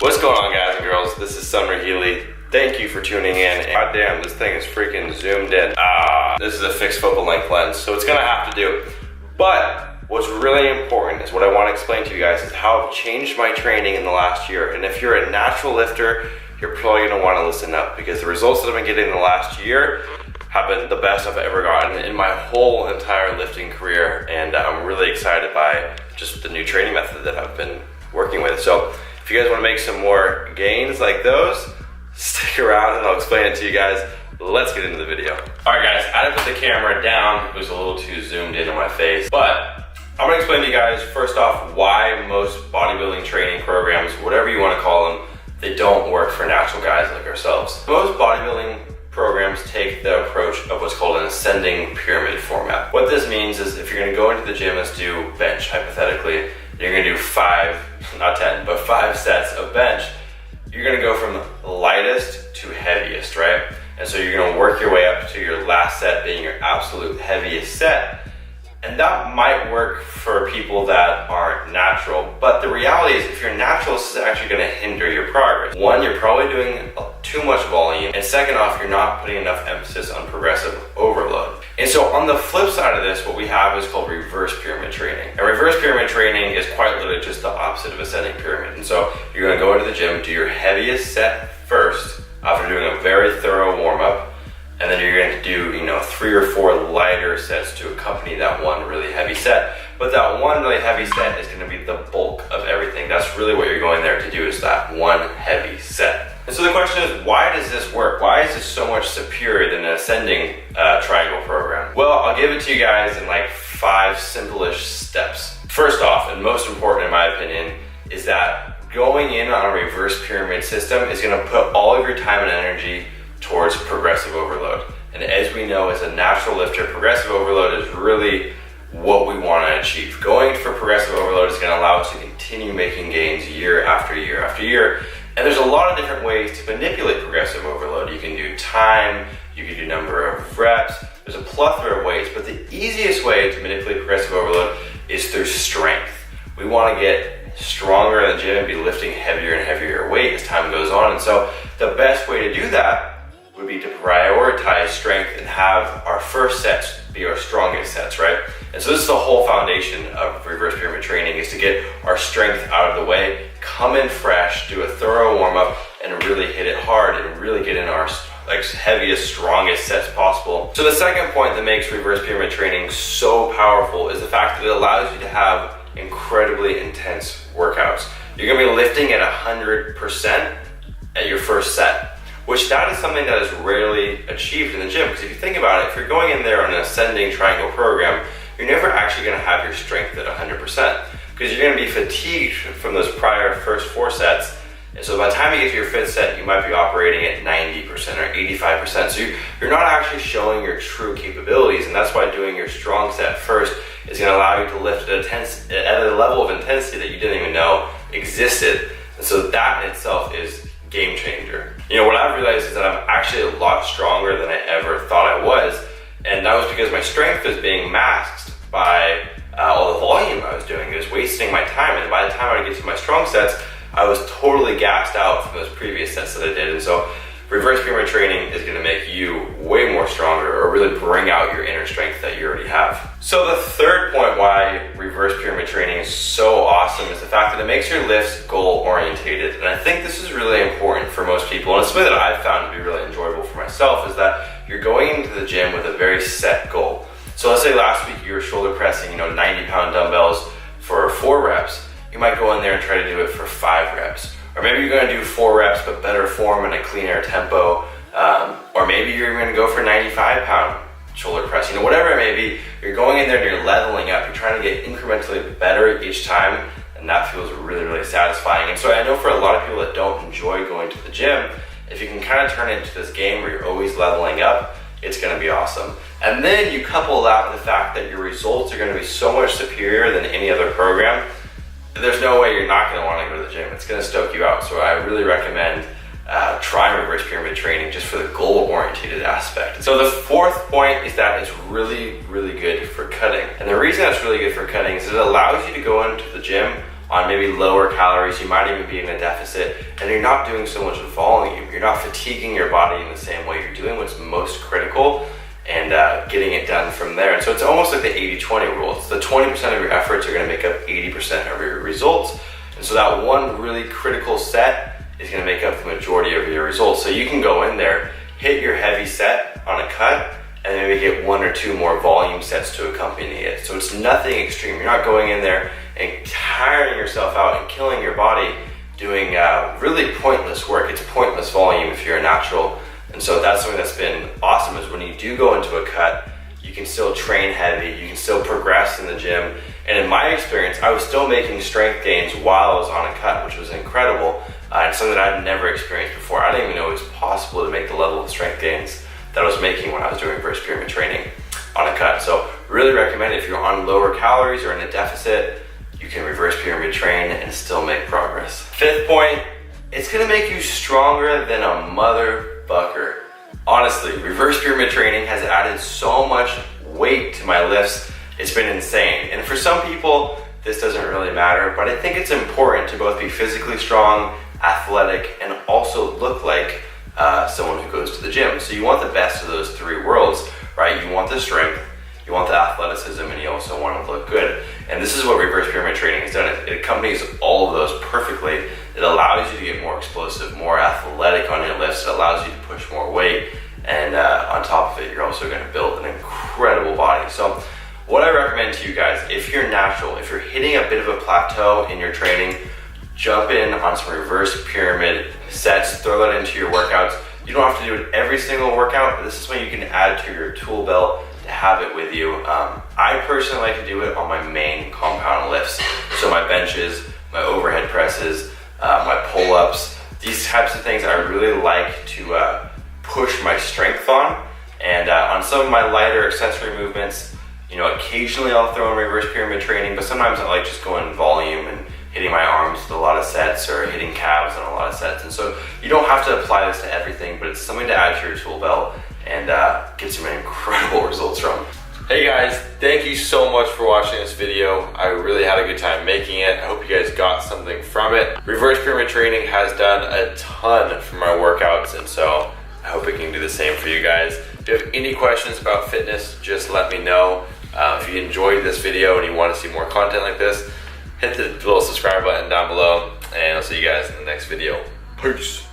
What's going on, guys and girls? This is Summer Healy. Thank you for tuning in. God damn, this thing is freaking zoomed in. This is a fixed focal length lens, so it's gonna have to do. But what's really important is what I want to explain to you guys is how I've changed my training in the last year. And if you're a natural lifter, you're probably gonna want to listen up, because the results that I've been getting in the last year have been the best I've ever gotten in my whole entire lifting career. And I'm really excited by just the new training method that I've been working with. So if you guys want to make some more gains like those, stick around and I'll explain it to you guys. Let's get into the video. All right, guys, I had to put the camera down. It was a little too zoomed in on my face, but I'm gonna explain to you guys first off why most bodybuilding training programs, whatever you want to call them, they don't work for natural guys like ourselves. Most bodybuilding programs take the approach of what's called an ascending pyramid format. What this means is if you're gonna go into the gym, let's do bench hypothetically, you're gonna do 5, not 10, but 5 sets of bench. You're gonna go from lightest to heaviest, right? And so you're gonna work your way up to your last set being your absolute heaviest set. And that might work for people that aren't natural, but the reality is if you're natural, this is actually gonna hinder your progress. One, you're probably doing too much volume, and second off, you're not putting enough emphasis on progressive overload. And so on the flip side of this, what we have is called reverse pyramid training. And reverse pyramid training is quite literally just the opposite of ascending pyramid. And so you're gonna go into the gym, do your heaviest set first, after doing a very thorough warm-up, and then you're going to do, 3 or 4 lighter sets to accompany that one really heavy set. But that one really heavy set is going to be the bulk of everything. That's really what you're going there to do, is that one heavy set. And so the question is, why does this work? Why is this so much superior than an ascending triangle program? Well, I'll give it to you guys in like 5 simple-ish steps. First off, and most important in my opinion, is that going in on a reverse pyramid system is going to put all of your time and energy towards progressive overload. And as we know, as a natural lifter, progressive overload is really what we want to achieve. Going for progressive overload is going to allow us to continue making gains year after year after year. And there's a lot of different ways to manipulate progressive overload. You can do time, you can do number of reps, there's a plethora of ways, but the easiest way to manipulate progressive overload is through strength. We want to get stronger in the gym and be lifting heavier and heavier weight as time goes on. And so the best way to do that would be to prioritize strength and have our first sets be our strongest sets, right? And so this is the whole foundation of reverse pyramid training, is to get our strength out of the way, come in fresh, do a thorough warm-up, and really hit it hard and really get in our heaviest, strongest sets possible. So the second point that makes reverse pyramid training so powerful is the fact that it allows you to have incredibly intense workouts. You're gonna be lifting at 100% at your first set, which that is something that is rarely achieved in the gym. Because if you think about it, if you're going in there on an ascending triangle program, you're never actually gonna have your strength at 100%, because you're gonna be fatigued from those prior first 4 sets. And so by the time you get to your 5th set, you might be operating at 90% or 85%. So you're not actually showing your true capabilities, and that's why doing your strong set first is gonna allow you to lift at a level of intensity that you didn't even know existed. And so that in itself is game changer. What I've realized is that I'm actually a lot stronger than I ever thought I was. And that was because my strength was being masked by all the volume I was doing. It was wasting my time. And by the time I would get to my strong sets, I was totally gassed out from those previous sets that I did. And so reverse pyramid training is gonna make you way more stronger, or really bring out your inner strength that you already have. So the third point why reverse pyramid training is so awesome is the fact that it makes your lifts goal orientated. And I think this is really important for most people, and it's something that I've found to be really enjoyable for myself, is that you're going into the gym with a very set goal. So let's say last week you were shoulder pressing 90-pound dumbbells for 4 reps. You might go in there and try to do it for 5 reps. Or maybe you're gonna do 4 reps but better form and a cleaner tempo. Or maybe you're gonna go for 95-pound shoulder press. Whatever it may be, you're going in there and you're leveling up. You're trying to get incrementally better each time, and that feels really, really satisfying. And so I know for a lot of people that don't enjoy going to the gym, if you can kind of turn it into this game where you're always leveling up, it's gonna be awesome. And then you couple that with the fact that your results are gonna be so much superior than any other program, there's no way you're not going to want to go to the gym. It's going to stoke you out. So I really recommend trying reverse pyramid training just for the goal-oriented aspect. So the 4th point is that it's really, really good for cutting. And the reason it's really good for cutting is it allows you to go into the gym on maybe lower calories. You might even be in a deficit, and you're not doing so much volume. You're not fatiguing your body in the same way. You're doing what's most critical and getting it done from there. And so it's almost like the 80-20 rule. It's the 20% of your efforts are going to make up 80% of your results. And so that one really critical set is going to make up the majority of your results. So you can go in there, hit your heavy set on a cut, and then maybe get 1 or 2 more volume sets to accompany it. So it's nothing extreme. You're not going in there and tiring yourself out and killing your body doing really pointless work. It's pointless volume if you're a natural. And so that's something that's been awesome, is when you do go into a cut, you can still train heavy, you can still progress in the gym. And in my experience, I was still making strength gains while I was on a cut, which was incredible. And something that I'd never experienced before. I didn't even know it was possible to make the level of strength gains that I was making when I was doing reverse pyramid training on a cut. So really recommend, if you're on lower calories or in a deficit, you can reverse pyramid train and still make progress. 5th point, it's gonna make you stronger than a motherfucker. Honestly, reverse pyramid training has added so much weight to my lifts. It's been insane. And for some people, this doesn't really matter, but I think it's important to both be physically strong, athletic, and also look like someone who goes to the gym. So you want the best of those 3 worlds, right? You want the strength, you want the athleticism, and you also want to look good. And this is what reverse pyramid training has done. It accompanies all of those perfectly. It allows you to get more explosive, more athletic on your lifts. It allows you to push more weight. And on top of it, you're also going to build an incredible body. So what I recommend to you guys, if you're natural, if you're hitting a bit of a plateau in your training, jump in on some reverse pyramid sets, throw that into your workouts. You don't have to do it every single workout, but this is something you can add to your tool belt to have it with you. I personally like to do it on my main compound lifts. So my benches, my overhead presses, my pull-ups, these types of things I really like to push my strength on. And on some of my lighter accessory movements, you know, occasionally I'll throw in reverse pyramid training, but sometimes I like just going volume and hitting my arms with a lot of sets, or hitting calves on a lot of sets. And so you don't have to apply this to everything, but it's something to add to your tool belt and get some incredible results from. Hey guys, thank you so much for watching this video. I really had a good time making it. I hope you guys got something from it. Reverse pyramid training has done a ton for my workouts, and so I hope it can do the same for you guys. If you have any questions about fitness, just let me know. If you enjoyed this video and you want to see more content like this, hit the little subscribe button down below, and I'll see you guys in the next video. Peace.